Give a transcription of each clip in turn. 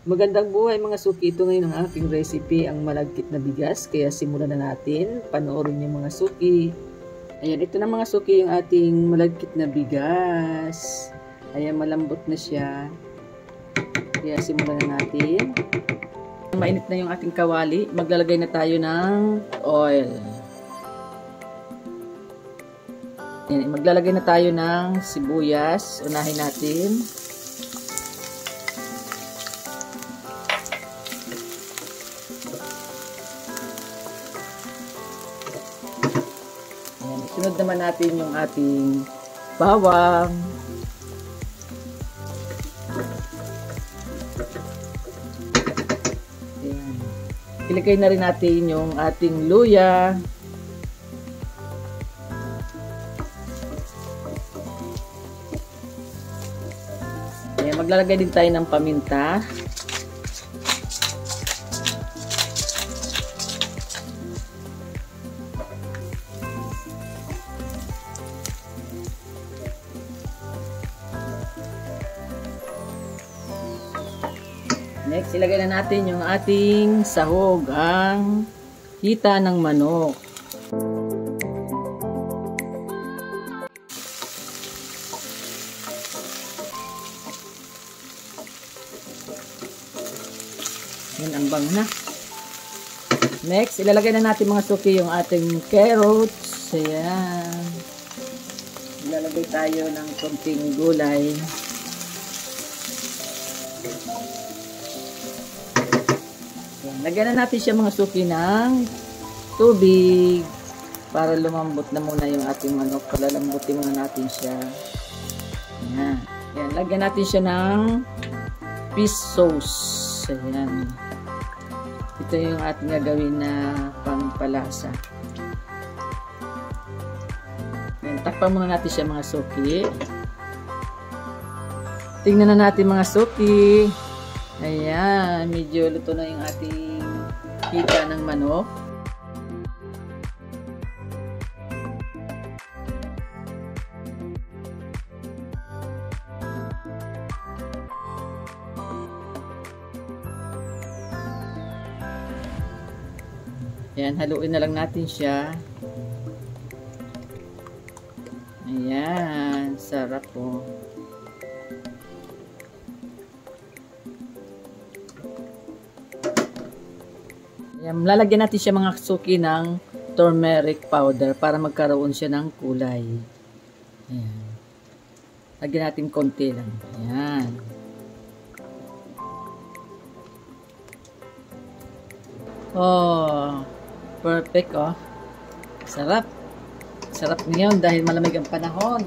Magandang buhay mga suki. Ito ngayon ang aking recipe, ang malagkit na bigas. Kaya simulan na natin. Panoorin niyo mga suki. Ayan, ito na mga suki yung ating malagkit na bigas. Ayan, malambot na siya. Kaya simulan na natin. Mainit na yung ating kawali. Maglalagay na tayo ng oil. Ayan, maglalagay na tayo ng sibuyas. Unahin natin. Sunod naman natin yung ating bawang. Ayan. Ilagay na rin natin yung ating luya. Ayan, maglalagay din tayo ng paminta. Next, ilagay na natin yung ating sahog, ang hita ng manok. Yan, ang bang na. Next, ilalagay na natin mga suki yung ating carrots. Ayan. Ilalagay tayo ng konting gulay. Lagyan na natin siya mga suki ng tubig para lumambot na muna yung ating manok. Palalambutin muna natin siya. Ayan. Ayan. Lagyan natin siya ng fish sauce. Ayan. Ito yung ating gagawin na pampalasa. Ayan. Takpan muna natin siya mga suki. Tingnan na natin mga suki. Ayan, medyo luto na yung ating hita ng manok. Ayan, haluin na lang natin siya. Ayan, sarap po. Ayan, lalagyan natin siya mga suki ng turmeric powder para magkaroon siya ng kulay. Ayan. Lagyan natin konti lang. Ayan. Oh, perfect oh. Sarap. Sarap ngayon dahil malamig ang panahon.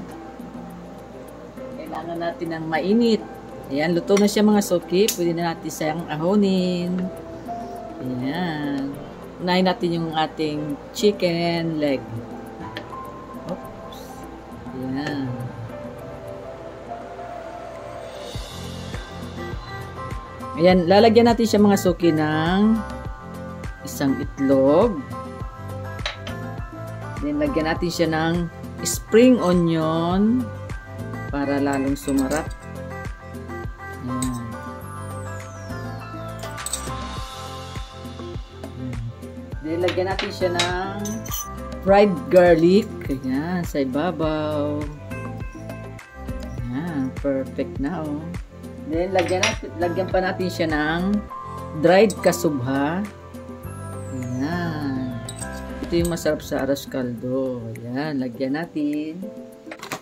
Kailangan natin ng mainit. Ayan, luto na siya mga suki. Pwede na natin siyang ahonin. Ayan. Unahin natin yung ating chicken leg. Oops. Ayan. Ayan. Lalagyan natin siya mga suki ng isang itlog. Then, lagyan natin siya ng spring onion para lalong sumarap. Ayan. Lagyan natin siya ng fried garlic. Ayan, sa ibabaw. Ayan, perfect na oh. Then, lagyan pa natin siya ng dried kasubha. Ayan. Ito yung masarap sa arroz caldo. Ayan, lagyan natin.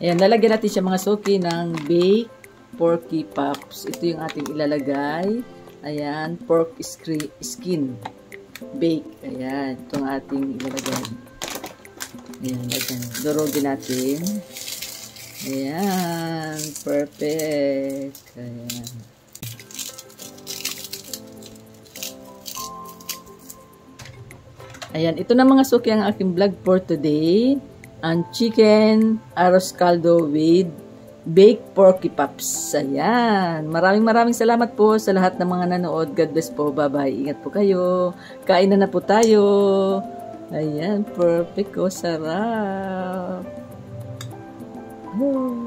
Ayan, lalagyan natin siya mga suki ng baked porky pops. Ito yung ating ilalagay. Ayan, pork skin. Bake. Ayan. Itong ating ilalagay. Ayan. Lagyan. Durugin natin. Ayan. Perfect. Ayan. Ayan. Ito na mga suki ang aking vlog for today. Ang chicken arroz caldo with baked porky pops. Ayan. Maraming salamat po sa lahat ng mga nanood. God bless po. Bye-bye. Ingat po kayo. Kain na po tayo. Ayan. Perfect. Oh, sarap. Oh.